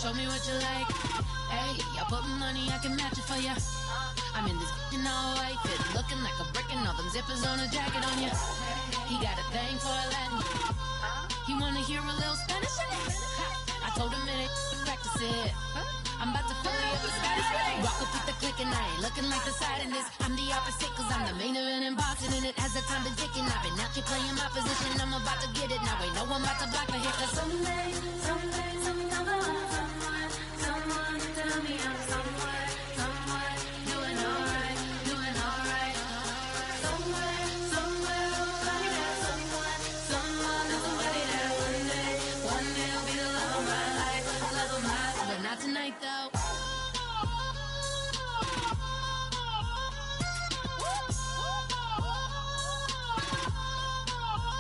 Show me what you like. Hey, I put money, I can match it for ya. I'm in this all white fit, looking like a brick and all them zippers on a jacket on ya. He got a thing for a Latin. He wanna hear a little Spanish in it. I told him it ain't practice it. I'm about to fill it up with Spanish. Rock up with the click and I ain't looking like the side in this. I'm the opposite cause I'm the main event in boxing and it has the time been ticking. I've been out here playing my position, I'm about to get it. Now ain't no one about to block the hit cause someday come along. Someone tell me I'm somewhere doing alright. Somewhere, somebody there, someone is somebody there. One day will be the love of my life, but not tonight though.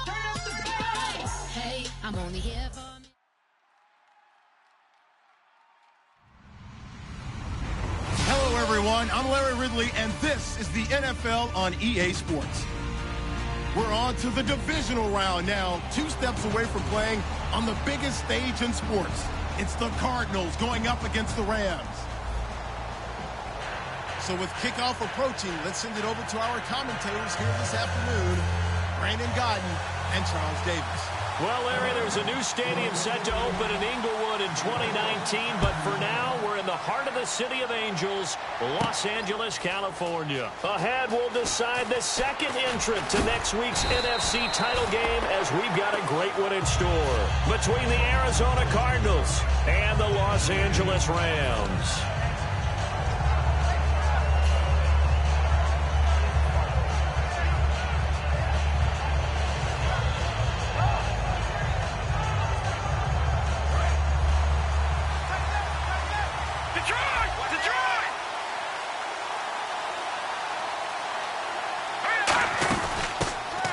Turn up the bass. Hey, I'm only here for me. Hello, everyone. I'm Larry Ridley, and this is the NFL on EA Sports. We're on to the divisional round now, 2 steps away from playing on the biggest stage in sports. It's the Cardinals going up against the Rams. So with kickoff approaching, let's send it over to our commentators here this afternoon, Brandon Godden and Charles Davis. Well, Larry, there's a new stadium set to open in Inglewood in 2019, but for now, we're in the heart of the City of Angels, Los Angeles, California. Ahead, we'll decide the second entrant to next week's NFC title game as we've got a great one in store between the Arizona Cardinals and the Los Angeles Rams.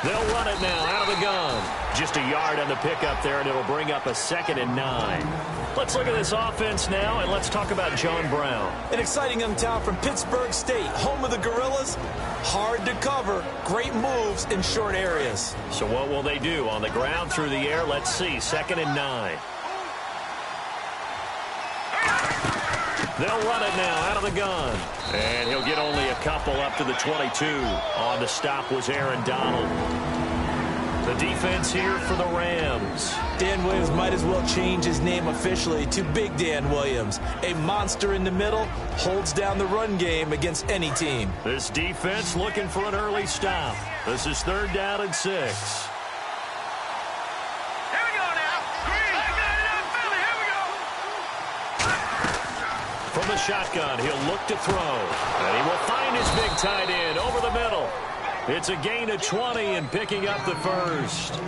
They'll run it now out of the gun. Just a yard on the pickup there, and it'll bring up a 2nd and 9. Let's look at this offense now, and let's talk about John Brown. An exciting young talent from Pittsburgh State, home of the Gorillas. Hard to cover, great moves in short areas. So what will they do? On the ground, through the air, let's see. 2nd and 9. They'll run it now out of the gun. And he'll get only a couple up to the 22. On the stop was Aaron Donald. The defense here for the Rams. Dan Williams might as well change his name officially to Big Dan Williams. A monster in the middle, holds down the run game against any team. This defense looking for an early stop. This is 3rd down and 6. From the shotgun, he'll look to throw. And he will find his big tight end over the middle. It's a gain of 20 and picking up the first.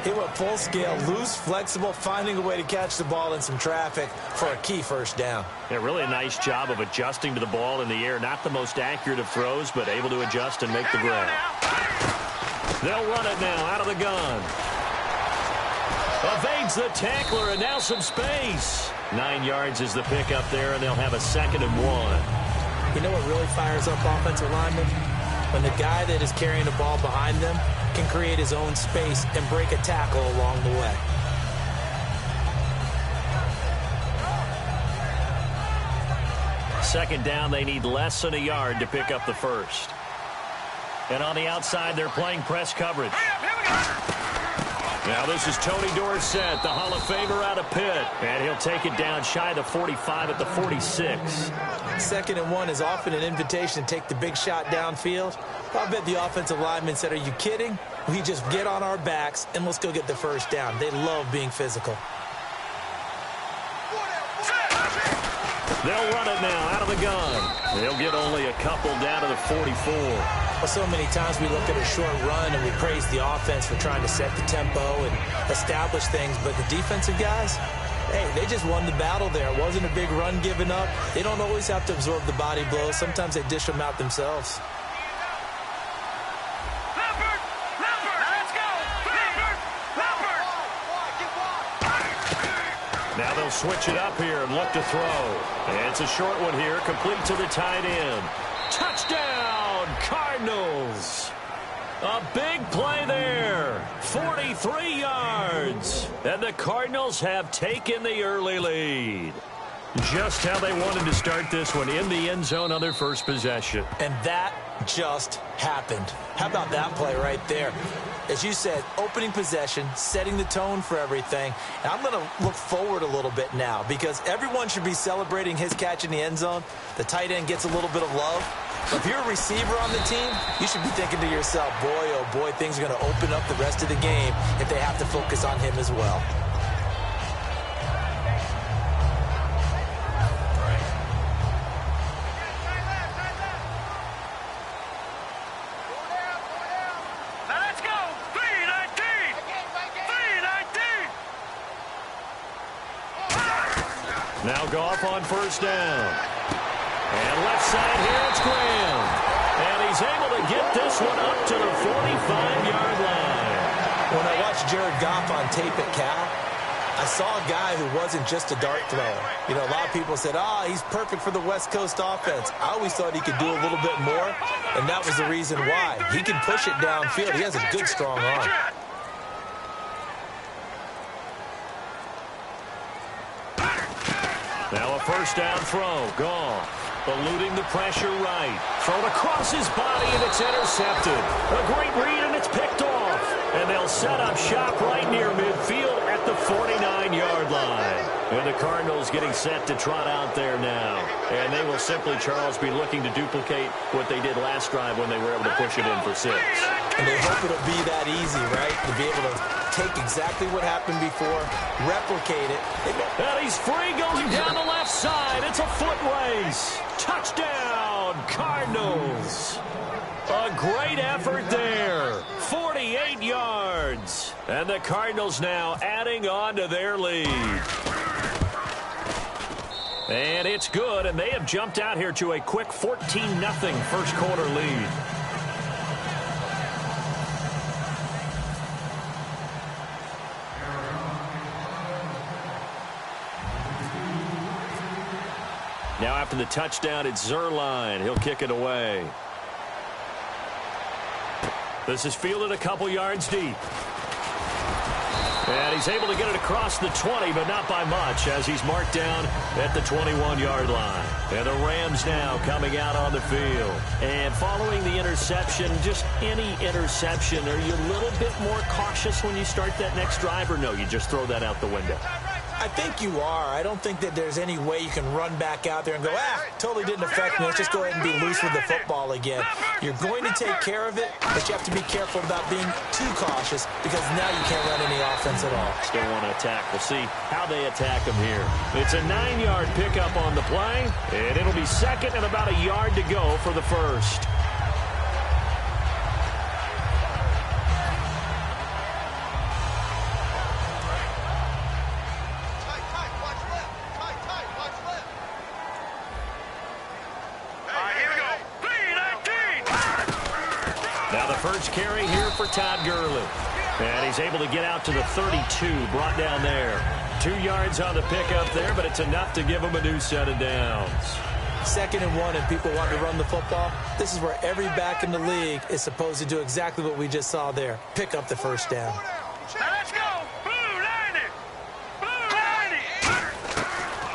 He went full scale, loose, flexible, finding a way to catch the ball in some traffic for a key first down. Yeah, really a nice job of adjusting to the ball in the air. Not the most accurate of throws, but able to adjust and make the grab. They'll run it now out of the gun. Evades the tackler, and now some space. 9 yards is the pickup there, and they'll have a 2nd and 1. You know what really fires up offensive linemen? When the guy that is carrying the ball behind them can create his own space and break a tackle along the way. Second down, they need less than a yard to pick up the first. And on the outside, they're playing press coverage. Now this is Tony Dorsett, the Hall of Famer out of Pitt. And he'll take it down shy of the 45 at the 46. 2nd and 1 is often an invitation to take the big shot downfield. I bet the offensive lineman said, are you kidding? We just get on our backs and let's go get the first down. They love being physical. They'll run it now out of the gun. They'll get only a couple down to the 44. Well, so many times we look at a short run and we praise the offense for trying to set the tempo and establish things, but the defensive guys, hey, they just won the battle there. It wasn't a big run given up. They don't always have to absorb the body blows. Sometimes they dish them out themselves. Now they'll switch it up here and look to throw. And it's a short one here, complete to the tight end. Touchdown, Cardinals. A big play there, 43 yards. And the Cardinals have taken the early lead. Just how they wanted to start this one, in the end zone on their first possession. And that just happened. How about that play right there? As you said, opening possession, setting the tone for everything. And I'm going to look forward a little bit now because everyone should be celebrating his catch in the end zone. The tight end gets a little bit of love. But if you're a receiver on the team, you should be thinking to yourself, boy, oh boy, things are going to open up the rest of the game if they have to focus on him as well. Now Goff on first down. And left side here, it's Graham. And he's able to get this one up to the 45-yard line. When I watched Jared Goff on tape at Cal, I saw a guy who wasn't just a dart thrower. You know, a lot of people said, he's perfect for the West Coast offense. I always thought he could do a little bit more, and that was the reason why. He can push it downfield. He has a good, strong arm. Now a first down throw. Goff eluding the pressure right. Thrown across his body, and it's intercepted. A great read, and it's picked off. And they'll set up shop right near midfield at the 49-yard line. And the Cardinals getting set to trot out there now. And they will simply, Charles, be looking to duplicate what they did last drive when they were able to push it in for 6. And they hope it'll be that easy, right? To be able to take exactly what happened before, replicate it. And he's free going down the left side. It's a foot race. Touchdown, Cardinals. A great effort there. 48 yards. And the Cardinals now adding on to their lead. And it's good, and they have jumped out here to a quick 14-0 first quarter lead. Now after the touchdown, it's Zerline. He'll kick it away. This is fielded a couple yards deep. And he's able to get it across the 20, but not by much, as he's marked down at the 21-yard line. And the Rams now coming out on the field. And following the interception, just any interception, are you a little bit more cautious when you start that next drive, or no, you just throw that out the window? I think you are. I don't think that there's any way you can run back out there and go, totally didn't affect me. Let's just go ahead and be loose with the football again. You're going to take care of it, but you have to be careful about being too cautious because now you can't run any offense at all. Still want to attack. We'll see how they attack them here. It's a 9-yard pickup on the play, and it'll be second and about a yard to go for the first. First carry here for Todd Gurley. And he's able to get out to the 32, brought down there. 2 yards on the pickup there, but it's enough to give him a new set of downs. 2nd and 1, and people want to run the football. This is where every back in the league is supposed to do exactly what we just saw there. Pick up the first down. Let's go! Blue 90! Blue 90!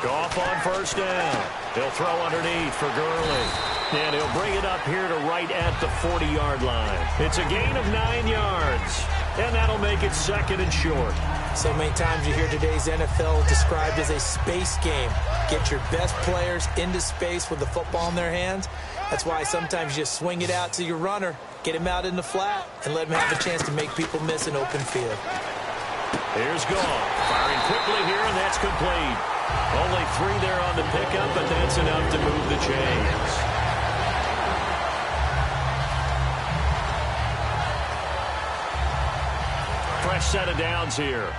Goff on first down. He'll throw underneath for Gurley. And he'll bring it up here to right at the 40-yard line. It's a gain of 9 yards. And that'll make it second and short. So many times you hear today's NFL described as a space game. Get your best players into space with the football in their hands. That's why sometimes you just swing it out to your runner, get him out in the flat, and let him have a chance to make people miss an open field. Here's Goff. Firing quickly here, and that's complete. Only 3 there on the pickup, but that's enough to move the chains. fresh set of downs here.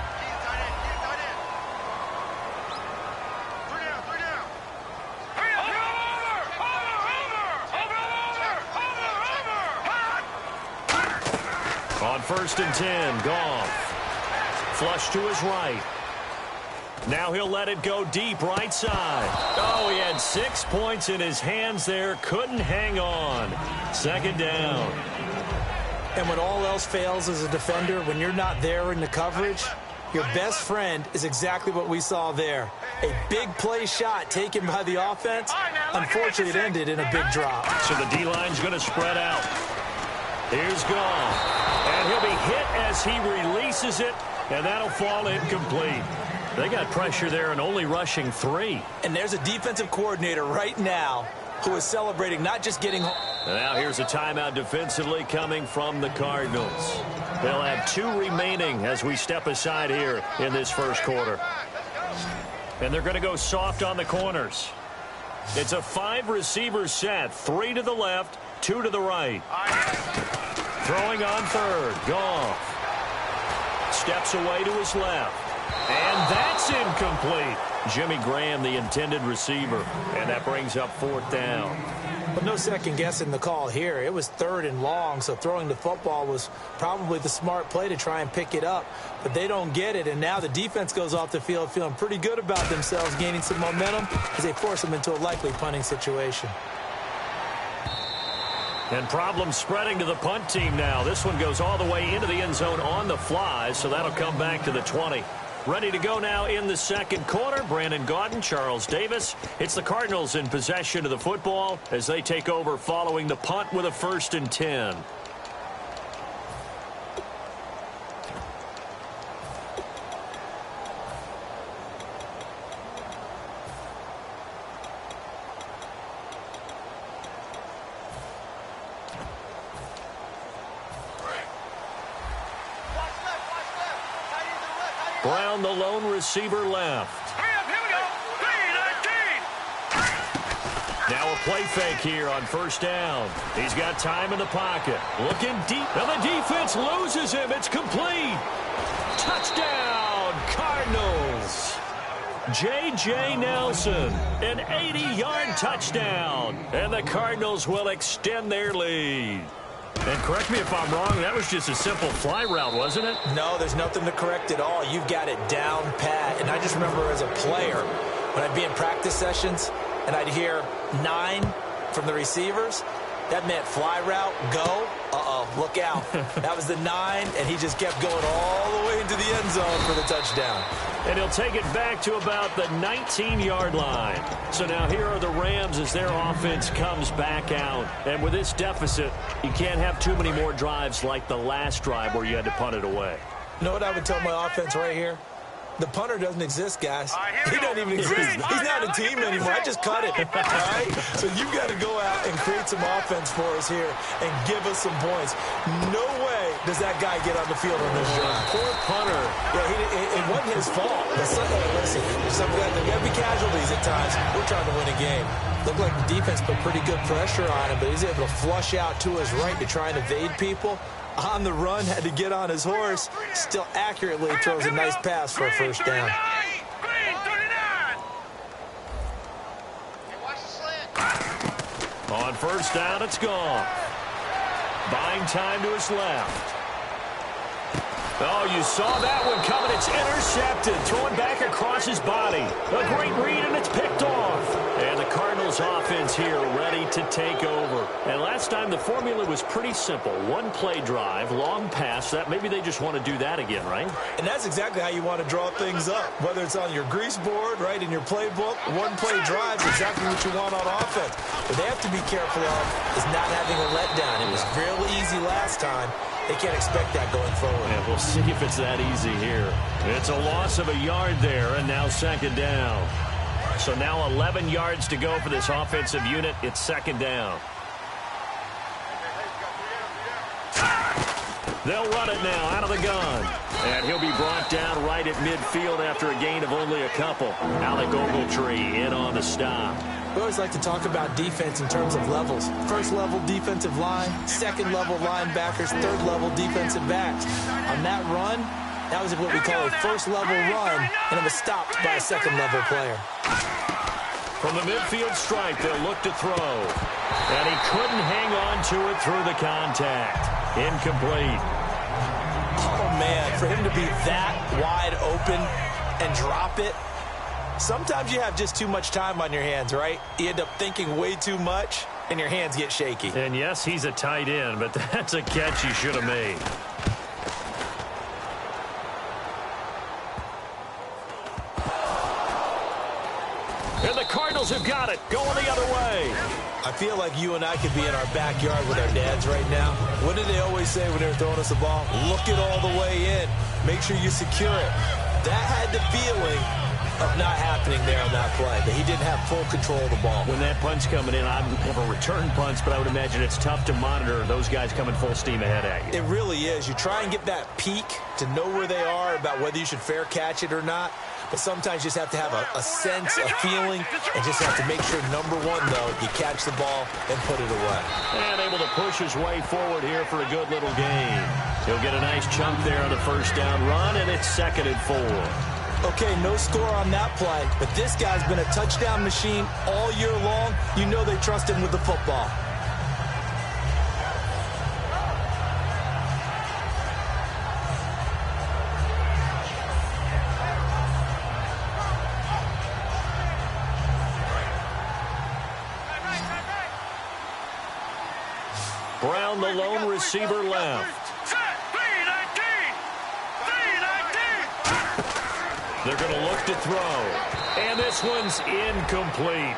On 1st and 10, Goff. Flush to his right. Now he'll let it go deep right side. Oh, he had 6 points in his hands there. Couldn't hang on. 2nd down. And when all else fails as a defender, when you're not there in the coverage, your best friend is exactly what we saw there. A big play shot taken by the offense. Unfortunately, it ended in a big drop. So the D-line's going to spread out. Here's Goff. And he'll be hit as he releases it, and that'll fall incomplete. They got pressure there and only rushing 3. And there's a defensive coordinator right now who is celebrating not just getting home. And now here's a timeout defensively coming from the Cardinals. They'll have 2 remaining as we step aside here in this first quarter. And they're going to go soft on the corners. It's a 5-receiver set, 3 to the left, 2 to the right. Throwing on 3rd, Goff. Steps away to his left. And that's incomplete. Jimmy Graham, the intended receiver. And that brings up 4th down. But no second guessing the call here. It was 3rd and long, so throwing the football was probably the smart play to try and pick it up. But they don't get it, and now the defense goes off the field feeling pretty good about themselves, gaining some momentum as they force them into a likely punting situation. And problems spreading to the punt team now. This one goes all the way into the end zone on the fly, so that'll come back to the 20. Ready to go now in the second quarter. Brandon Gaudin, Charles Davis. It's the Cardinals in possession of the football as they take over following the punt with a 1st and 10. Brown, the lone receiver, left. Hurry up, here we go. 3-19. Now a play fake here on 1st down. He's got time in the pocket. Looking deep. And the defense loses him. It's complete. Touchdown, Cardinals. J.J. Nelson, an 80-yard touchdown. And the Cardinals will extend their lead. And correct me if I'm wrong, that was just a simple fly route, wasn't it? No, there's nothing to correct at all. You've got it down pat. And I just remember as a player, when I'd be in practice sessions and I'd hear 9 from the receivers, that meant fly route, go, look out. That was the 9, and he just kept going all the way into the end zone for the touchdown. And he'll take it back to about the 19-yard line. So now here are the Rams as their offense comes back out. And with this deficit, you can't have too many more drives like the last drive where you had to punt it away. You know what I would tell my offense right here? The punter doesn't exist, guys. He doesn't even exist. He's not a team anymore. I just cut it. All right? So you've got to go out and create some offense for us here and give us some points. No way does that guy get on the field on this drive. Poor punter. Yeah, it wasn't his fault. But listen, there got to be casualties at times. We're trying to win a game. Looked like the defense put pretty good pressure on him, but he's able to flush out to his right to try and evade people. On the run, had to get on his horse. Still accurately throws a nice pass for a 1st down. On 1st down, it's gone. Buying time to his left. Oh, you saw that one coming. It's intercepted. Throwing back across his body. A great read, and it's picked off. And the Cardinals offense here ready to take over. And last time the formula was pretty simple. 1-play drive, long pass. That maybe they just want to do that again, right? And that's exactly how you want to draw things up. Whether it's on your grease board, right, in your playbook, 1-play drive is exactly what you want on offense. What they have to be careful of is not having a letdown. It was real easy last time. They can't expect that going forward. Yeah, we'll see if it's that easy here. It's a loss of a yard there, and now 2nd down. So now 11 yards to go for this offensive unit. It's 2nd down. They'll run it now out of the gun. And he'll be brought down right at midfield after a gain of only a couple. Alec Ogletree in on the stop. We always like to talk about defense in terms of levels. 1st level defensive line, 2nd level linebackers, 3rd level defensive backs. On that run, That was what we call a first-level run, and it was stopped by a second-level player. From the midfield stripe, they'll look to throw. And he couldn't hang on to it through the contact. Incomplete. Oh, man, for him to be that wide open and drop it, sometimes you have just too much time on your hands, right? You end up thinking way too much, and your hands get shaky. And yes, he's a tight end, but that's a catch he should have made. And the Cardinals have got it, going the other way. I feel like you and I could be in our backyard with our dads right now. What did they always say when they were throwing us the ball? Look it all the way in. Make sure you secure it. That had the feeling of not happening there on that play, that he didn't have full control of the ball. When that punch coming in, I have a return punch, but I would imagine it's tough to monitor those guys coming full steam ahead at you. It really is. You try and get that peek to know where they are, about whether you should fair catch it or not. But sometimes you just have to have a sense, a feeling, and just have to make sure, number one, though, you catch the ball and put it away. And able to push his way forward here for a good little gain. He'll get a nice chunk there on the first down run, and it's 2nd and 4. Okay, no score on that play, but this guy's been a touchdown machine all year long. You know they trust him with the football. Brown, the lone receiver, left. They're going to look to throw. And this one's incomplete.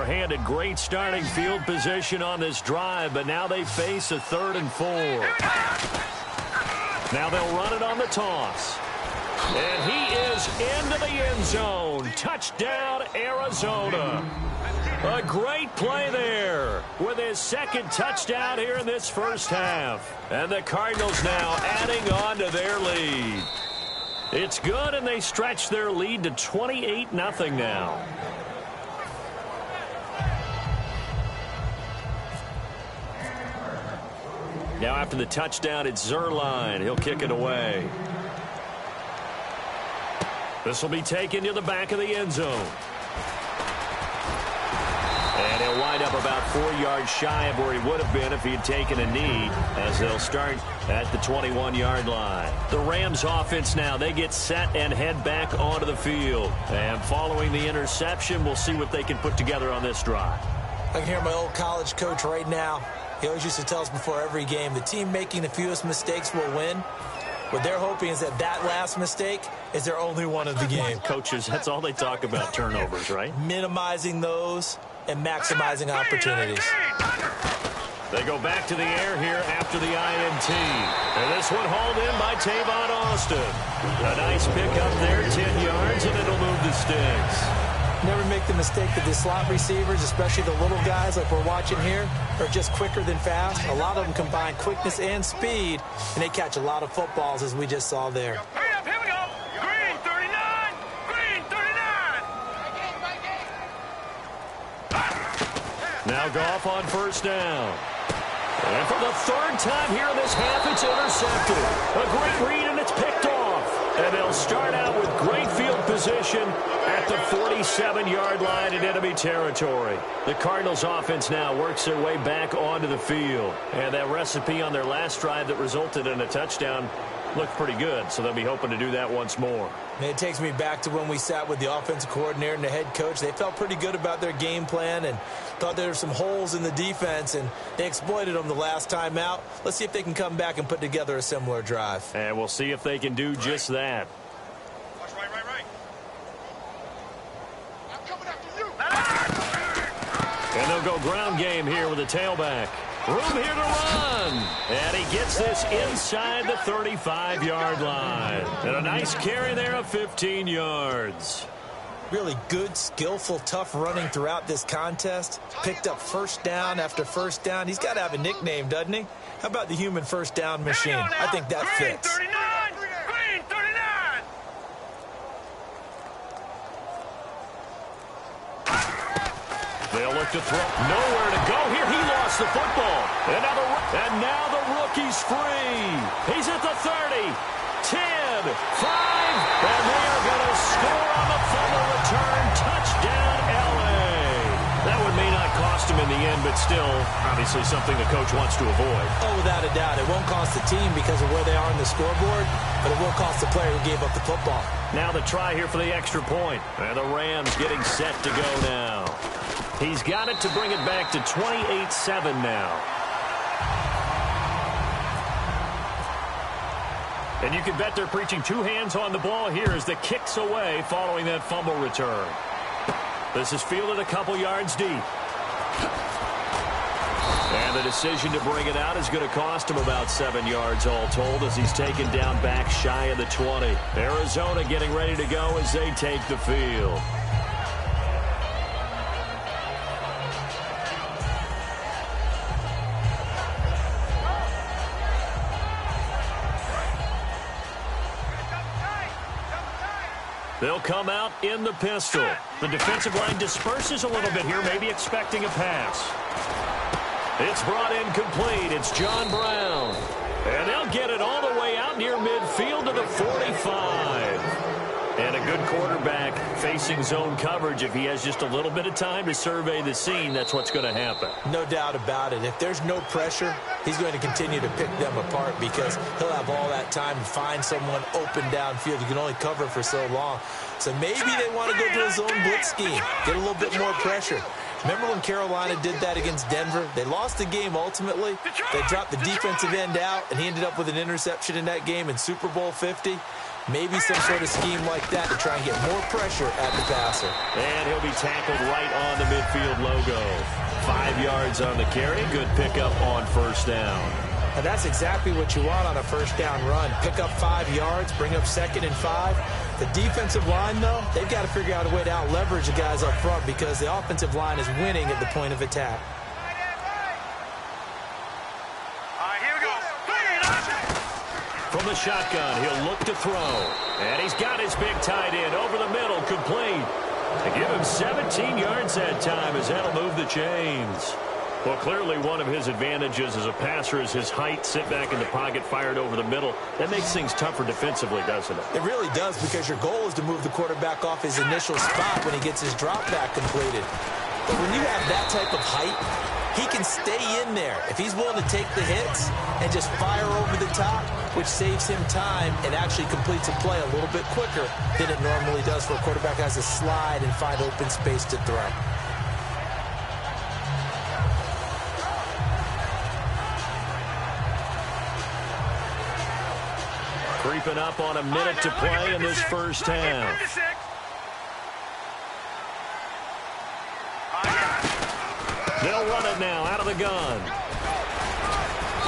Handed great starting field position on this drive, but now they face a 3rd and 4. Now they'll run it on the toss. And he is into the end zone. Touchdown, Arizona. A great play there with his 2nd touchdown here in this first half. And the Cardinals now adding on to their lead. It's good, and they stretch their lead to 28-0 now. Now after the touchdown, it's Zerline. He'll kick it away. This will be taken to the back of the end zone. And he'll wind up about 4 yards shy of where he would have been if he had taken a knee, as they'll start at the 21-yard line. The Rams offense now, they get set and head back onto the field. And following the interception, we'll see what they can put together on this drive. I can hear my old college coach right now. He always used to tell us before every game, the team making the fewest mistakes will win. What they're hoping is that that last mistake is their only one of the game. Coaches, that's all they talk about, turnovers, right? Minimizing those and maximizing opportunities. They go back to the air here after the INT. And this one hauled in by Tavon Austin. A nice pickup there, 10 yards, and it'll move the sticks. Never make the mistake that the slot receivers, especially the little guys like we're watching here, are just quicker than fast. A lot of them combine quickness and speed, and they catch a lot of footballs, as we just saw there. Hurry up, here we go. Green 39, green 39. Now Goff on first down. And for the 3rd time here in this half, it's intercepted. A great read, and it's picked off. And they'll start out with great field position at the 47-yard line in enemy territory. The Cardinals offense now works their way back onto the field. And that recipe on their last drive that resulted in a touchdown looked pretty good, so they'll be hoping to do that once more. And it takes me back to when we sat with the offensive coordinator and the head coach. They felt pretty good about their game plan and thought there were some holes in the defense, and they exploited them the last time out. Let's see if they can come back and put together a similar drive. And we'll see if they can do just that. Watch right. I'm coming after you. And they'll go ground game here with a tailback. Room here to run. And he gets this inside the 35-yard line. And a nice carry there of 15 yards. Really good, skillful, tough running throughout this contest. Picked up first down after first down. He's got to have a nickname, doesn't he? How about the human first down machine? I think that fits. Green 39. They'll look to throw. Nowhere to go here. He lost the football. And now the rookie's free. He's at the 30, 10, 5, and they are going to score on the fumble return. Touchdown, L.A. That one may not cost him in the end, but still, obviously something the coach wants to avoid. Oh, without a doubt. It won't cost the team because of where they are on the scoreboard, but it will cost the player who gave up the football. Now the try here for the extra point. And the Rams getting set to go now. He's got it to bring it back to 28-7 now. And you can bet they're preaching two hands on the ball here as the kick's away following that fumble return. This is fielded a couple yards deep. And the decision to bring it out is going to cost him about 7 yards all told as he's taken down back shy of the 20. Arizona getting ready to go as they take the field. They'll come out in the pistol. The defensive line disperses a little bit here, maybe expecting a pass. It's brought in complete. It's John Brown. And they'll get it all the way out near midfield to the 45. And a good quarterback facing zone coverage. If he has just a little bit of time to survey the scene, that's what's going to happen. No doubt about it. If there's no pressure, he's going to continue to pick them apart because he'll have all that time to find someone open downfield. You can only cover for so long. So maybe they want to go to a zone blitz scheme, get a little bit more pressure. Remember when Carolina did that against Denver? They lost the game ultimately. They dropped the defensive end out, and he ended up with an interception in that game in Super Bowl 50. Maybe some sort of scheme like that to try and get more pressure at the passer. And he'll be tackled right on the midfield logo. 5 yards on the carry. Good pickup on first down. And that's exactly what you want on a first down run. Pick up 5 yards, bring up 2nd and 5. The defensive line, though, they've got to figure out a way to out-leverage the guys up front because the offensive line is winning at the point of attack. From the shotgun, he'll look to throw. And he's got his big tight end over the middle, complete. To give him 17 yards that time as that'll move the chains. Well, clearly one of his advantages as a passer is his height. Sit back in the pocket, fired over the middle. That makes things tougher defensively, doesn't it? It really does because your goal is to move the quarterback off his initial spot when he gets his drop back completed. But when you have that type of height, he can stay in there if he's willing to take the hits and just fire over the top, which saves him time and actually completes a play a little bit quicker than it normally does for a quarterback who has to slide and find open space to throw. Creeping up on a minute to play in this first half. They'll run it now out of the gun.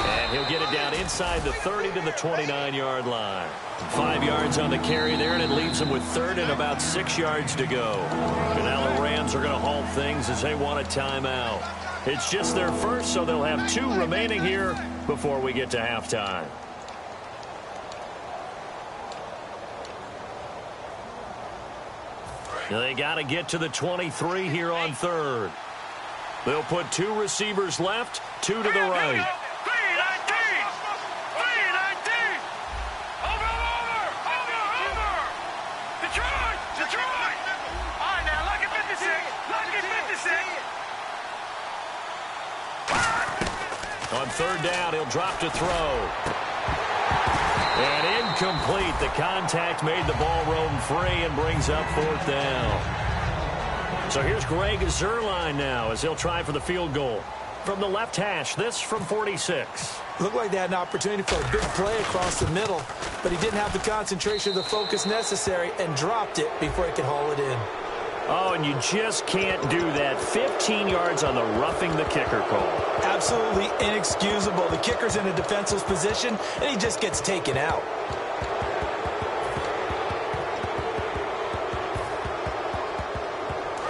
And he'll get it down inside the 30 to the 29-yard line. 5 yards on the carry there, and it leaves them with 3rd and about 6 yards to go. And now the Rams are going to halt things as they want a timeout. It's just their first, so they'll have 2 remaining here before we get to halftime. They got to get to the 23 here on 3rd. They'll put 2 receivers left, 2 to the right. 319! 319! Over! Detroit! All right, now, lucky 56! Lucky 56! On 3rd down, he'll drop to throw. And incomplete. The contact made the ball roam free and brings up 4th down. So here's Greg Zuerlein now as he'll try for the field goal. From the left hash, this from 46. Looked like they had an opportunity for a big play across the middle, but he didn't have the concentration or the focus necessary and dropped it before he could haul it in. Oh, and you just can't do that. 15 yards on the roughing the kicker call. Absolutely inexcusable. The kicker's in a defensive position, and he just gets taken out.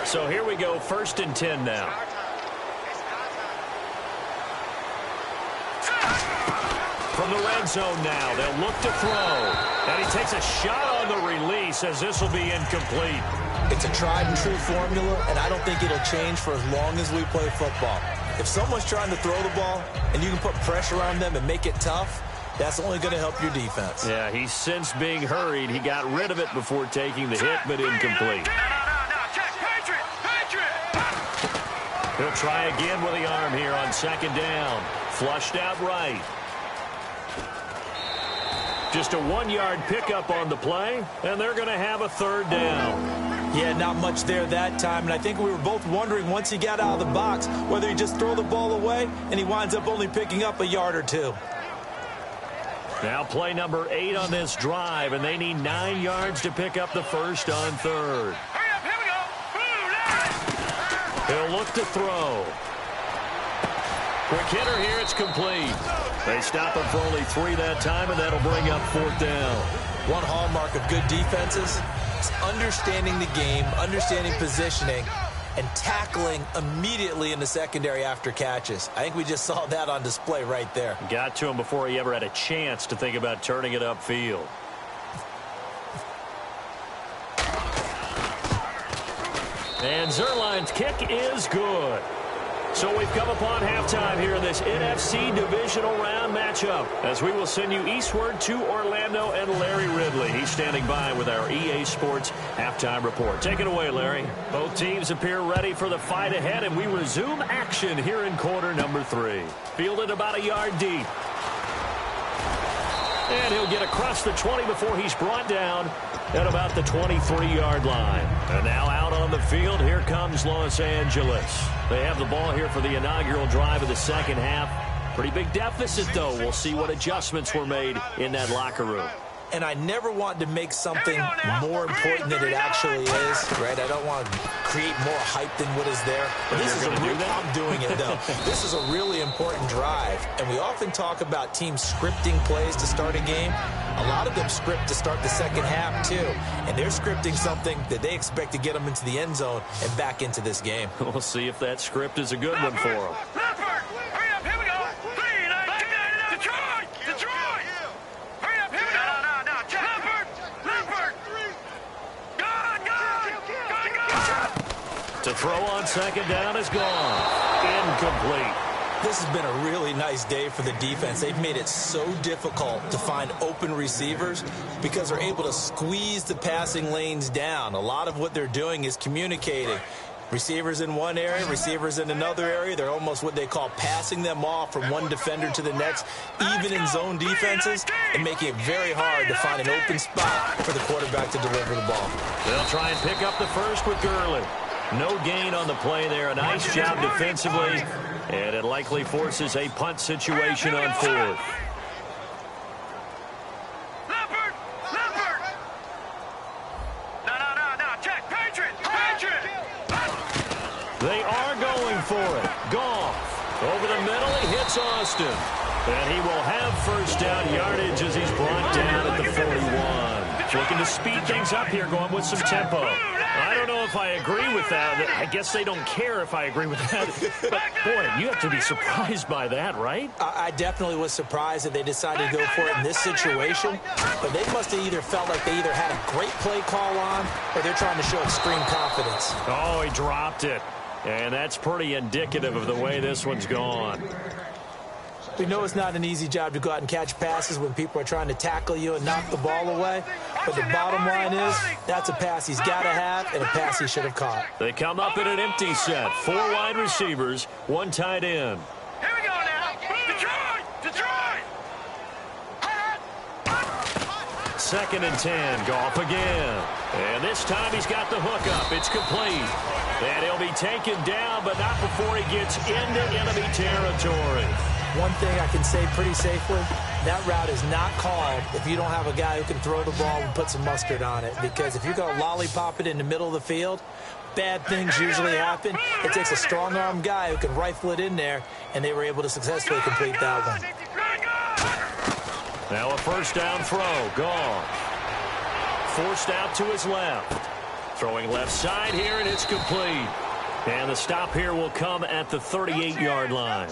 So here we go, 1st and 10 now. From the red zone now, they'll look to throw. And he takes a shot on the release as this will be incomplete. It's a tried and true formula, and I don't think it'll change for as long as we play football. If someone's trying to throw the ball and you can put pressure on them and make it tough, that's only going to help your defense. Yeah, he's since being hurried. He got rid of it before taking the hit, but incomplete. He'll try again with the arm here on 2nd down. Flushed out right. Just a 1-yard pickup on the play, and they're going to have a 3rd down. Yeah, not much there that time, and I think we were both wondering once he got out of the box whether he just throw the ball away, and he winds up only picking up a yard or 2. Now play number 8 on this drive, and they need 9 yards to pick up the 1st on 3rd. Hurry up, here we go. He'll look to throw. Quick hitter here, it's complete. They stop him for only 3 that time, and that'll bring up 4th down. One hallmark of good defenses is understanding the game, understanding positioning, and tackling immediately in the secondary after catches. I think we just saw that on display right there. Got to him before he ever had a chance to think about turning it upfield. And Zerline's kick is good. So we've come upon halftime here in this NFC divisional round matchup as we will send you eastward to Orlando and Larry Ridley. He's standing by with our EA Sports halftime report. Take it away, Larry. Both teams appear ready for the fight ahead, and we resume action here in quarter number 3. Fielded about a yard deep. And he'll get across the 20 before he's brought down at about the 23-yard line. And now out on the field, here comes Los Angeles. They have the ball here for the inaugural drive of the 2nd half. Pretty big deficit, though. We'll see what adjustments were made in that locker room. And I never want to make something more important than it actually is, right? I don't want to create more hype than what is there. But this is I'm doing it, though. This is a really important drive. And we often talk about teams scripting plays to start a game. A lot of them script to start the 2nd half, too. And they're scripting something that they expect to get them into the end zone and back into this game. We'll see if that script is a good one for them. To throw on 2nd down is gone. Incomplete. This has been a really nice day for the defense. They've made it so difficult to find open receivers because they're able to squeeze the passing lanes down. A lot of what they're doing is communicating. Receivers in one area, receivers in another area. They're almost what they call passing them off from one defender to the next, even in zone defenses, and making it very hard to find an open spot for the quarterback to deliver the ball. They'll try and pick up the 1st with Gurley. No gain on the play there. A nice job defensively, and it likely forces a punt situation on 4th. They are going for it. Goff over the middle. He hits Austin. And he will have 1st down yardage as he's brought down at the 41. Looking to speed things up here, going with some tempo. I don't know if I agree with that. I guess they don't care if I agree with that. But, boy, you have to be surprised by that, right? I definitely was surprised that they decided to go for it in this situation. But they must have either felt like they either had a great play call on or they're trying to show extreme confidence. Oh, he dropped it. And that's pretty indicative of the way this one's gone. We know it's not an easy job to go out and catch passes when people are trying to tackle you and knock the ball away. But the bottom line is, that's a pass he's got to have and a pass he should have caught. They come up in an empty set. 4 wide receivers, 1 tight end. Here we go now. Detroit! 2nd and 10. Goff again. And this time he's got the hook up. It's complete. And he'll be taken down, but not before he gets into enemy territory. One thing I can say pretty safely, that route is not called if you don't have a guy who can throw the ball and put some mustard on it. Because if you're going to lollipop it in the middle of the field, bad things usually happen. It takes a strong-arm guy who can rifle it in there, and they were able to successfully complete that one. Now a first down throw. Gone. Forced out to his left. Throwing left side here, and it's complete. And the stop here will come at the 38-yard line.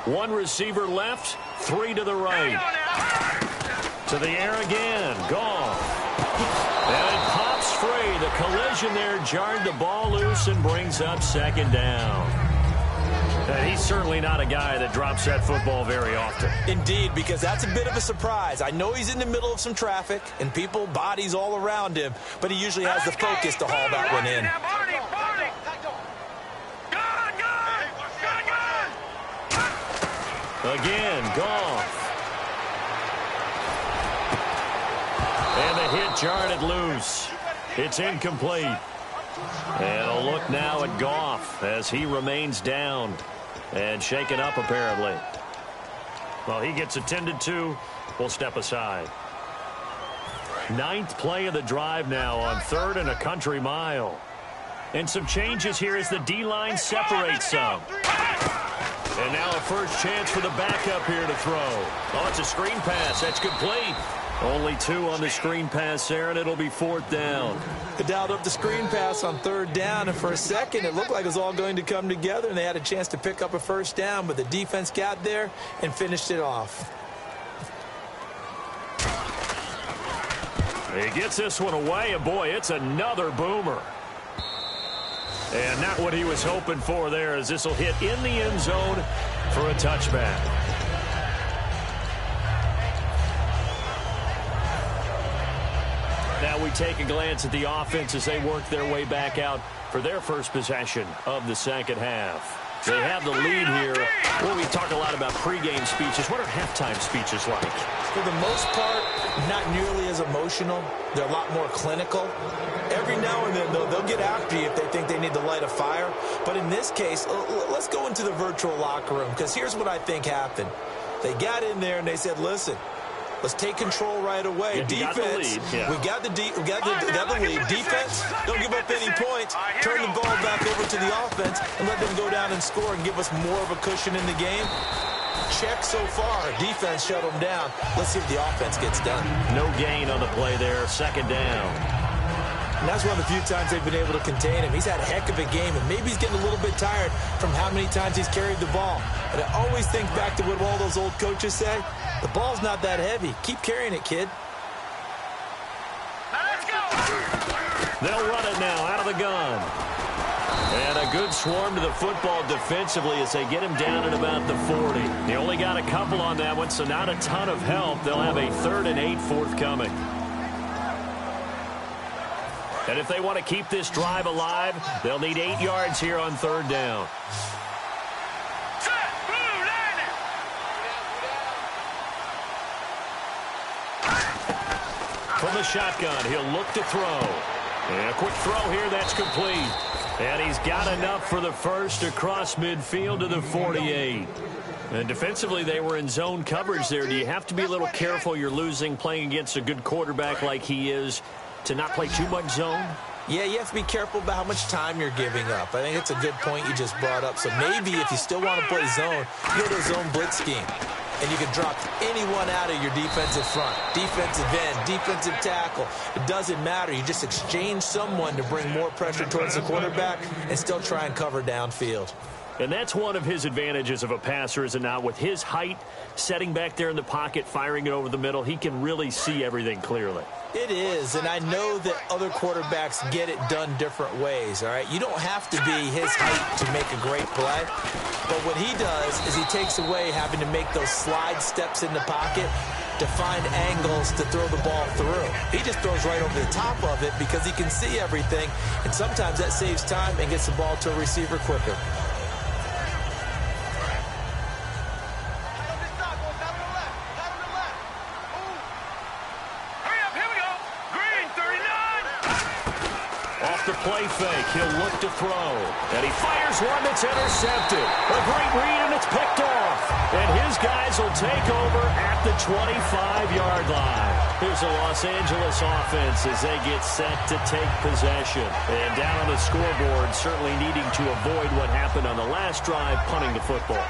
One receiver left, three to the right. To the air again. Gone. And it pops free. The collision there jarred the ball loose and brings up second down. And he's certainly not a guy that drops that football very often. Indeed, because that's a bit of a surprise. I know he's in the middle of some traffic and people, bodies all around him, but he usually has the focus to haul that one in. Again, Goff. And the hit jarred it loose. It's incomplete. And a look now at Goff as he remains down and shaken up apparently. Well, he gets attended to. We'll step aside. Ninth play of the drive now on 3rd and a country mile. And some changes here as the D-line separates some. And now a first chance for the backup here to throw. Oh, it's a screen pass. That's complete. Only 2 on the screen pass there, and it'll be 4th down. They dialed up the screen pass on 3rd down, and for a second it looked like it was all going to come together, and they had a chance to pick up a first down, but the defense got there and finished it off. He gets this one away, and boy, it's another boomer. And not what he was hoping for there, as this will hit in the end zone for a touchback. Now we take a glance at the offense as they work their way back out for their first possession of the second half. They have the lead here. Well, we talk a lot about pregame speeches. What are halftime speeches like? For the most part, not nearly as emotional. They're a lot more clinical. Every now and then, though, they'll get after you if they think they need to light a fire. But in this case, let's go into the virtual locker room, because here's what I think happened. They got in there and they said, listen, let's take control right away. Yeah, defense, we got the lead. Defense, don't give up any points. Turn the ball back over to the offense and let them go down and score and give us more of a cushion in the game. Check so far. Defense shut them down. Let's see if the offense gets done. No gain on the play there. Second down. And that's one of the few times they've been able to contain him. He's had a heck of a game, and maybe he's getting a little bit tired from how many times he's carried the ball. But I always think back to what all those old coaches say. The ball's not that heavy. Keep carrying it, kid. Let's go. They'll run it now out of the gun. And a good swarm to the football defensively as they get him down at about the 40. They only got a couple on that one, so not a ton of help. They'll have a 3rd and 8 forthcoming. And if they want to keep this drive alive, they'll need 8 yards here on 3rd down. From the shotgun, he'll look to throw. And a quick throw here, that's complete. And he's got enough for the first across midfield to the 48. And defensively, they were in zone coverage there. Do you have to be a little careful? You're losing, playing against a good quarterback like he is, to not play too much zone? Yeah, you have to be careful about how much time you're giving up. I think it's a good point you just brought up. So maybe if you still want to play zone, you go to a zone blitz scheme. And you can drop anyone out of your defensive front. Defensive end, defensive tackle. It doesn't matter. You just exchange someone to bring more pressure towards the quarterback and still try and cover downfield. And that's one of his advantages of a passer, is it not? With his height, setting back there in the pocket, firing it over the middle, he can really see everything clearly. It is, and I know that other quarterbacks get it done different ways, all right? You don't have to be his height to make a great play, but what he does is he takes away having to make those slide steps in the pocket to find angles to throw the ball through. He just throws right over the top of it because he can see everything, and sometimes that saves time and gets the ball to a receiver quicker. fake. He'll look to throw. And he fires one that's intercepted. A great read, and it's picked off. And his guys will take over at the 25-yard line. Here's the Los Angeles offense as they get set to take possession. And down on the scoreboard, certainly needing to avoid what happened on the last drive, punting the football.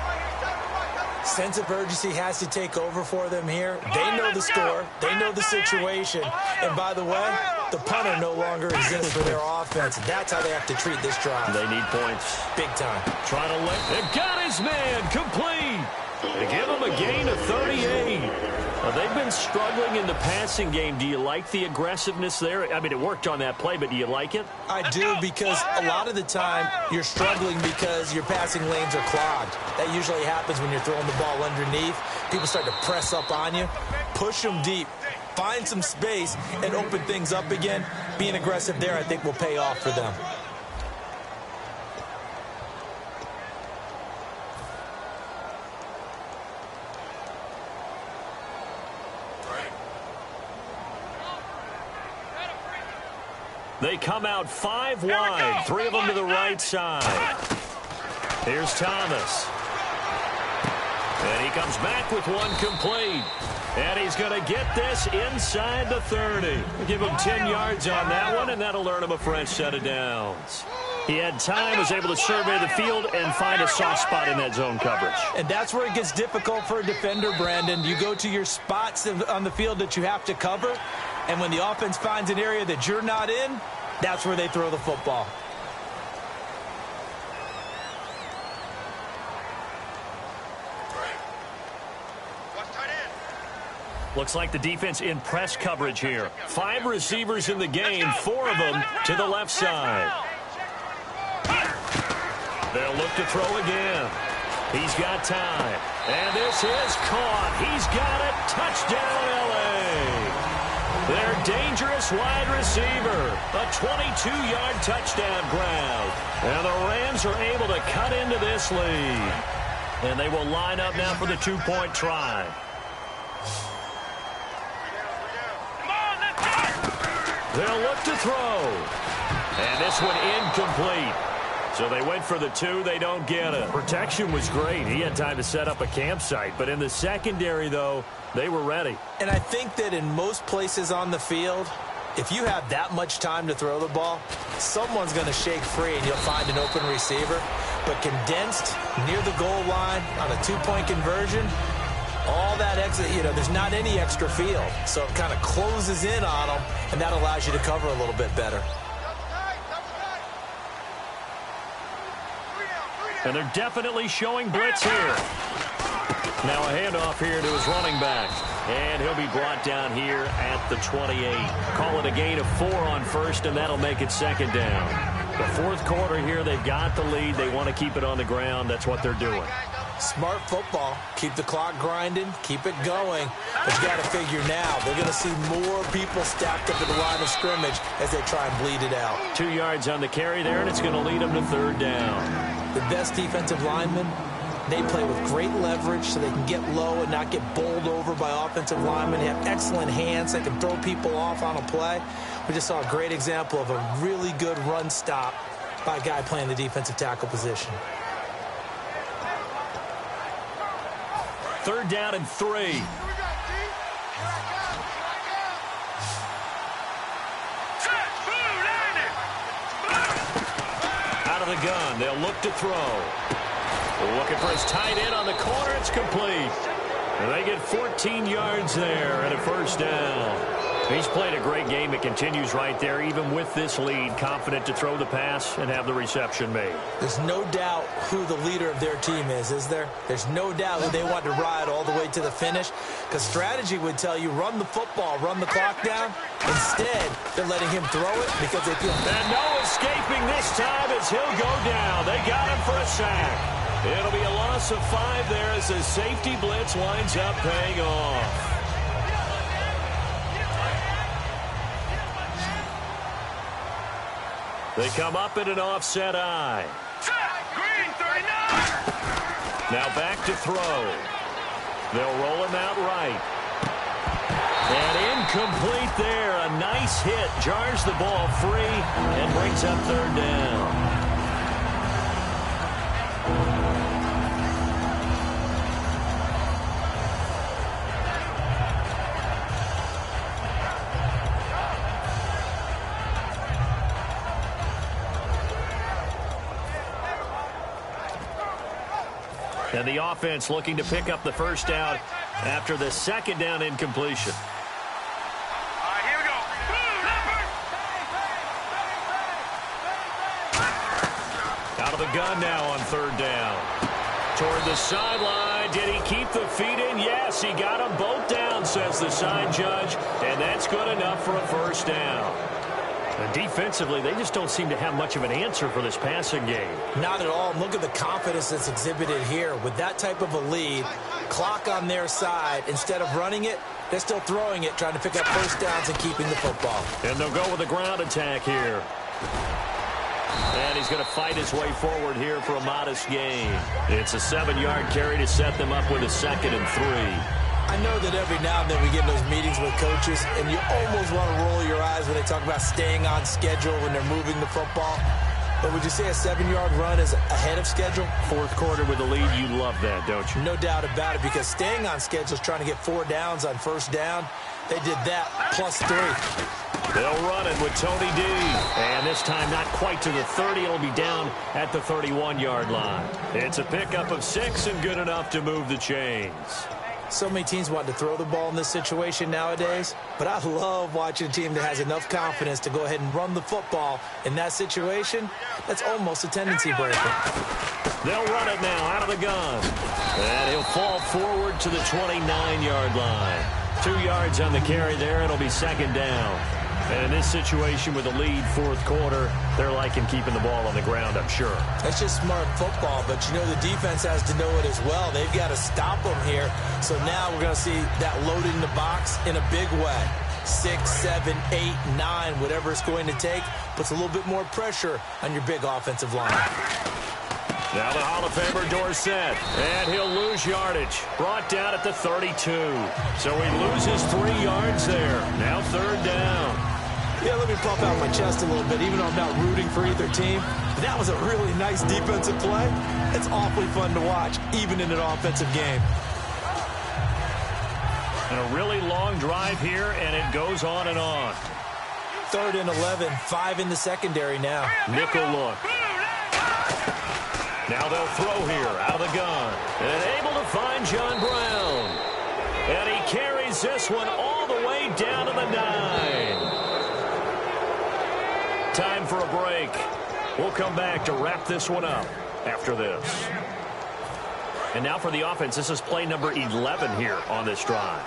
Sense of urgency has to take over for them here. They know the score. They know the situation. And by the way, the punter no longer exists for their offense. That's how they have to treat this drive. They need points. Big time. Trying to let... They've got his man complete. They give him a gain of 38. They've been struggling in the passing game. Do you like the aggressiveness there? I mean, it worked on that play, but do you like it? I do, because a lot of the time you're struggling because your passing lanes are clogged. That usually happens when you're throwing the ball underneath. People start to press up on you. Push them deep. Find some space and open things up again. Being aggressive there, I think, will pay off for them. They come out 5 wide, 3 of them to the right side. Here's Thomas. And he comes back with one complete. And he's going to get this inside the 30. Give him 10 yards on that one, and that'll earn him a fresh set of downs. He had time, was able to survey the field and find a soft spot in that zone coverage. And that's where it gets difficult for a defender, Brandon. You go to your spots on the field that you have to cover, and when the offense finds an area that you're not in, that's where they throw the football. Looks like the defense in press coverage here. 5 receivers in the game, 4 of them to the left side. They'll look to throw again. He's got time. And this is caught. He's got it. Touchdown, L.A. Their dangerous wide receiver. A 22-yard touchdown grab. And the Rams are able to cut into this lead. And they will line up now for the 2-point try. They'll look to throw. And this one incomplete. So they went for the 2. They don't get it. Protection was great. He had time to set up a campsite. But in the secondary, though, they were ready. And I think that in most places on the field, if you have that much time to throw the ball, someone's going to shake free and you'll find an open receiver. But condensed near the goal line on a 2-point conversion, all that extra, there's not any extra field. So it kind of closes in on them, and that allows you to cover a little bit better. And they're definitely showing blitz here. Now a handoff here to his running back. And he'll be brought down here at the 28. Call it a gain of 4 on first, and that'll make it 2nd down. The 4th quarter here, they've got the lead. They want to keep it on the ground. That's what they're doing. Smart football. Keep the clock grinding. Keep it going. But you got to figure now, they're going to see more people stacked up at the line of scrimmage as they try and bleed it out. 2 yards on the carry there, and it's going to lead them to 3rd down. The best defensive linemen, they play with great leverage so they can get low and not get bowled over by offensive linemen. They have excellent hands. They can throw people off on a play. We just saw a great example of a really good run stop by a guy playing the defensive tackle position. 3rd down and 3. Out of the gun, they'll look to throw. Looking for his tight end on the corner. It's complete. And they get 14 yards there and a 1st down. He's played a great game. It continues right there, even with this lead, confident to throw the pass and have the reception made. There's no doubt who the leader of their team is there? There's no doubt who they want to ride all the way to the finish, because strategy would tell you run the football, run the clock down. Instead, they're letting him throw it because they feel... And no escaping this time as he'll go down. They got him for a sack. It'll be a loss of 5 there as the safety blitz winds up paying off. They come up in an offset eye. Green 39. Now back to throw. They'll roll him out right. And incomplete there. A nice hit. Jars the ball free and brings up third down. And the offense looking to pick up the first down after the second down incompletion. All right, here we go. Out of the gun now on third down. Toward the sideline. Did he keep the feet in? Yes, he got them both down, says the sign judge. And that's good enough for a first down. And defensively, they just don't seem to have much of an answer for this passing game. Not at all. Look at the confidence that's exhibited here. With that type of a lead, clock on their side, instead of running it, they're still throwing it, trying to pick up first downs and keeping the football. And they'll go with a ground attack here. And he's going to fight his way forward here for a modest gain. It's a 7-yard carry to set them up with a 2nd and 3. I know that every now and then we get in those meetings with coaches, and you almost want to roll your eyes when they talk about staying on schedule when they're moving the football. But would you say a 7-yard run is ahead of schedule? Fourth quarter with the lead, you love that, don't you? No doubt about it, because staying on schedule is trying to get 4 downs on first down. They did that, plus 3. They'll run it with Tony D. And this time not quite to the 30. It'll be down at the 31-yard line. It's a pickup of 6 and good enough to move the chains. So many teams want to throw the ball in this situation nowadays, but I love watching a team that has enough confidence to go ahead and run the football. In that situation, that's almost a tendency breaker. They'll run it now out of the gun. And he'll fall forward to the 29-yard line. 2 yards on the carry there. It'll be 2nd down. And in this situation with the lead fourth quarter, they're liking keeping the ball on the ground, I'm sure. That's just smart football, but you know the defense has to know it as well. They've got to stop them here. So now we're going to see that loading the box in a big way. 6, 7, 8, 9, whatever it's going to take, puts a little bit more pressure on your big offensive line. Now the Hall of Famer Dorsett, and he'll lose yardage. Brought down at the 32. So he loses 3 yards there. Now third down. Yeah, let me pump out my chest a little bit, even though I'm not rooting for either team. But that was a really nice defensive play. It's awfully fun to watch, even in an offensive game. And a really long drive here, and it goes on and on. 3rd and 11, 5 in the secondary now. Nickel look. Now they'll throw here out of the gun. And able to find John Brown. And he carries this one all the way down to the 9. Time for a break. We'll come back to wrap this one up after this. And now for the offense, this is play number 11 here on this drive.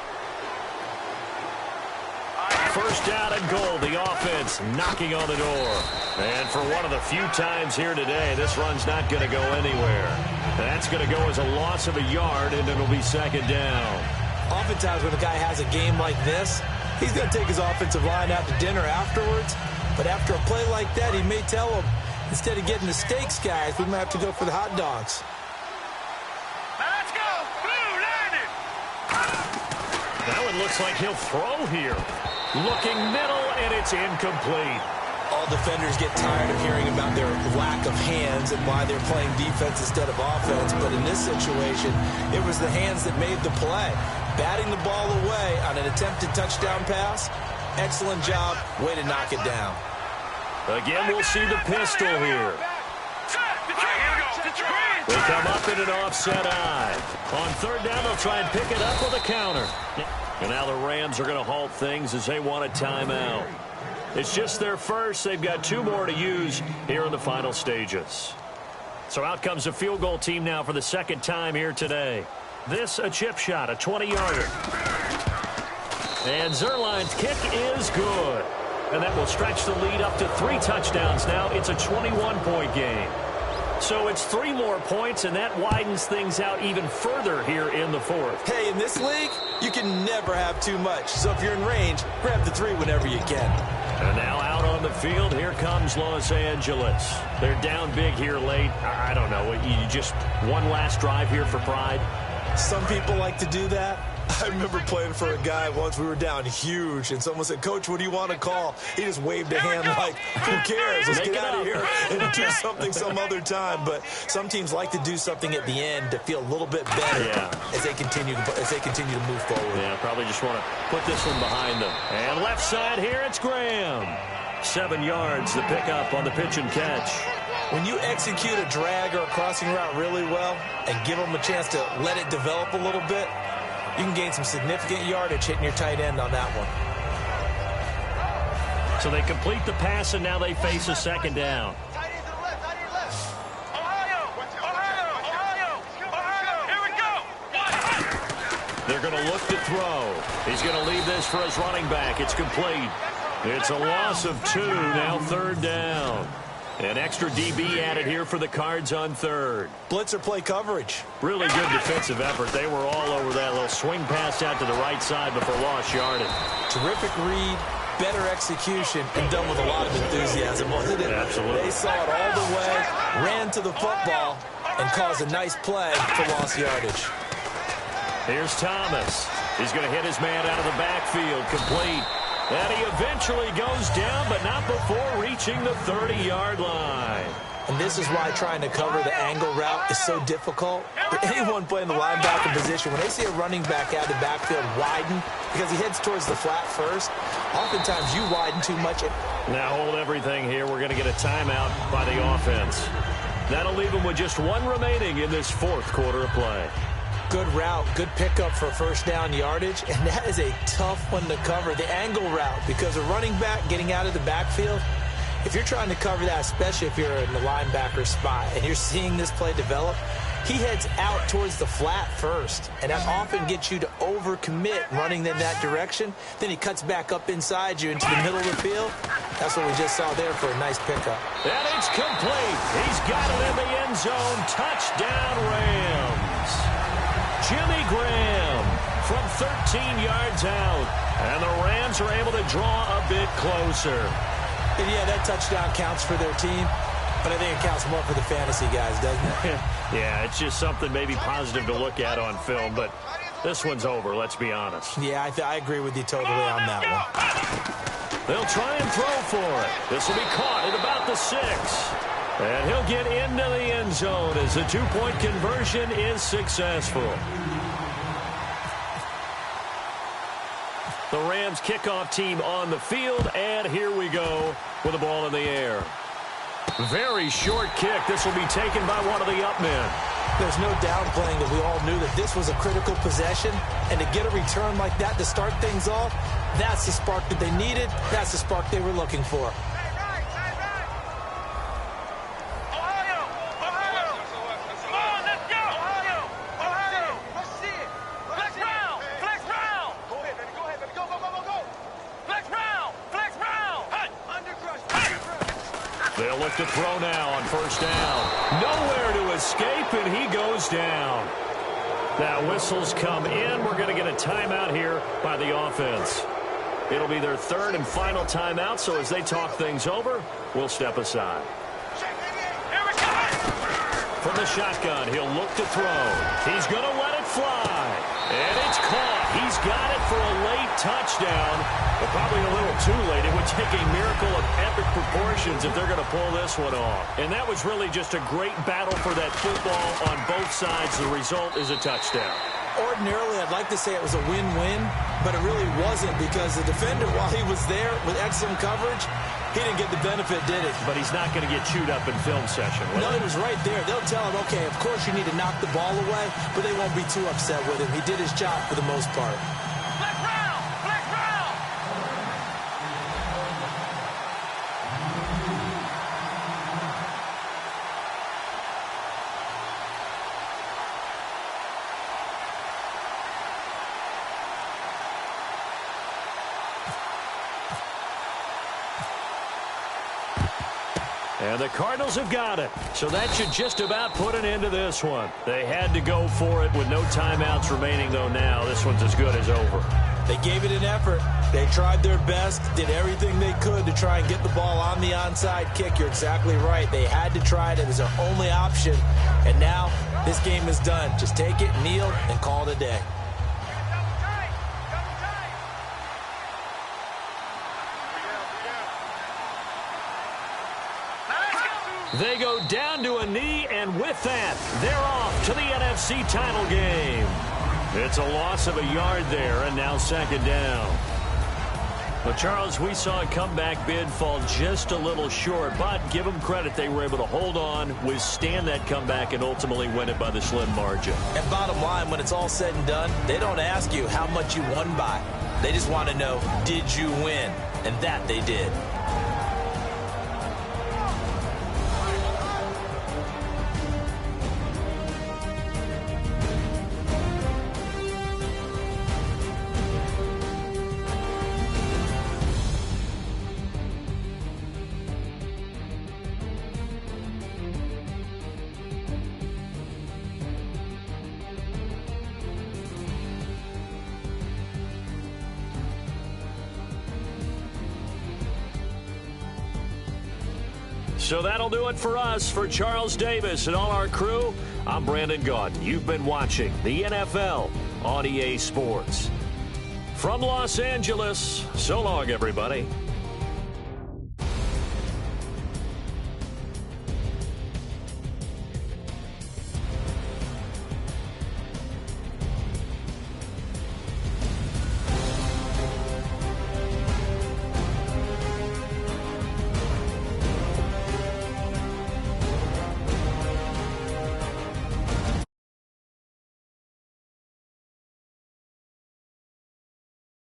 First down and goal, the offense knocking on the door. And for one of the few times here today, this run's not going to go anywhere. That's going to go as a loss of a yard, and it'll be 2nd down. Oftentimes when a guy has a game like this, he's going to take his offensive line out to dinner afterwards. But after a play like that, he may tell them, instead of getting the steaks, guys, we might have to go for the hot dogs. Let's go. Blue landed. That one looks like he'll throw here. Looking middle, and it's incomplete. All defenders get tired of hearing about their lack of hands and why they're playing defense instead of offense. But in this situation, it was the hands that made the play. Batting the ball away on an attempted touchdown pass. Excellent job. Way to knock it down. Again, we'll see the pistol here. They come up in an offset eye. On third down, they'll try and pick it up with a counter. And now the Rams are going to halt things as they want a timeout. It's just their first. They've got 2 more to use here in the final stages. So out comes the field goal team now for the 2nd time here today. This a chip shot, a 20-yarder. And Zerline's kick is good. And that will stretch the lead up to 3 touchdowns now. It's a 21-point game. So it's 3 more points, and that widens things out even further here in the 4th. Hey, in this league, you can never have too much. So if you're in range, grab the 3 whenever you can. And now out on the field, here comes Los Angeles. They're down big here late. I don't know, you just one last drive here for pride? Some people like to do that. I remember playing for a guy once. We were down huge, and someone said, "Coach, what do you want to call?" He just waved a hand like, "Who cares? Let's get out of here and do something some other time." But some teams like to do something at the end to feel a little bit better as they continue to move forward. Yeah, probably just want to put this one behind them. And left side here, it's Graham. 7 yards, the pickup on the pitch and catch. When you execute a drag or a crossing route really well and give them a chance to let it develop a little bit, you can gain some significant yardage hitting your tight end on that one. So they complete the pass, and now they face a second down. They're going to look to throw. He's going to leave this for his running back. It's complete. It's a loss of 2, now 3rd down. An extra DB added here for the Cards on 3rd. Blitzer play coverage. Really good defensive effort. They were all over that little swing pass out to the right side before lost yardage. Terrific read, better execution, and done with a lot of enthusiasm, wasn't it? Absolutely. They saw it all the way, ran to the football, and caused a nice play for lost yardage. Here's Thomas. He's going to hit his man out of the backfield, complete. And he eventually goes down, but not before reaching the 30-yard line. And this is why trying to cover the angle route is so difficult. Anyone playing the linebacker position, when they see a running back out of the backfield widen, because he heads towards the flat first, oftentimes you widen too much. Now hold everything here. We're going to get a timeout by the offense. That'll leave them with just 1 remaining in this 4th quarter of play. Good route, good pickup for first down yardage, and that is a tough one to cover, the angle route, because a running back getting out of the backfield, if you're trying to cover that, especially if you're in the linebacker spot and you're seeing this play develop, he heads out towards the flat first, and that often gets you to overcommit running in that direction. Then he cuts back up inside you into the middle of the field. That's what we just saw there for a nice pickup. And it's complete. He's got it in the end zone. Touchdown, Rams. Jimmy Graham from 13 yards out. And the Rams are able to draw a bit closer. And yeah, that touchdown counts for their team, but I think it counts more for the fantasy guys, doesn't it? Yeah, it's just something maybe positive to look at on film, but this one's over, let's be honest. Yeah, I agree with you totally on that one. They'll try and throw for it. This will be caught at about the 6. And he'll get into the end zone as the 2-point conversion is successful. The Rams kickoff team on the field, and here we go with the ball in the air. Very short kick. This will be taken by one of the up men. There's no downplaying that we all knew that this was a critical possession, and to get a return like that to start things off, that's the spark that they needed. That's the spark they were looking for. They'll look to throw now on first down. Nowhere to escape, and he goes down. Now whistles come in. We're going to get a timeout here by the offense. It'll be their 3rd and final timeout, so as they talk things over, we'll step aside. From the shotgun, he'll look to throw. He's going to let it fly. And it's caught. He's got it for a late touchdown, but probably a little too late. It would take a miracle of epic proportions if they're going to pull this one off. And that was really just a great battle for that football on both sides. The result is a touchdown. Ordinarily, I'd like to say it was a win-win, but it really wasn't because the defender, while he was there with excellent coverage, he didn't get the benefit, did it? But he's not going to get chewed up in film session. No, he was right there. They'll tell him, okay, of course you need to knock the ball away, but they won't be too upset with him. He did his job for the most part. And the Cardinals have got it. So that should just about put an end to this one. They had to go for it with no timeouts remaining, though, now. This one's as good as over. They gave it an effort. They tried their best, did everything they could to try and get the ball on the onside kick. You're exactly right. They had to try it. It was their only option. And now this game is done. Just take it, kneel, and call it a day. They go down to a knee, and with that, they're off to the NFC title game. It's a loss of a yard there, and now second down. Well, Charles, we saw a comeback bid fall just a little short, but give them credit. They were able to hold on, withstand that comeback, and ultimately win it by the slim margin. And bottom line, when it's all said and done, they don't ask you how much you won by. They just want to know, did you win? And that they did. So that'll do it for us. For Charles Davis and all our crew, I'm Brandon Gaudin. You've been watching the NFL on EA Sports. From Los Angeles, so long, everybody.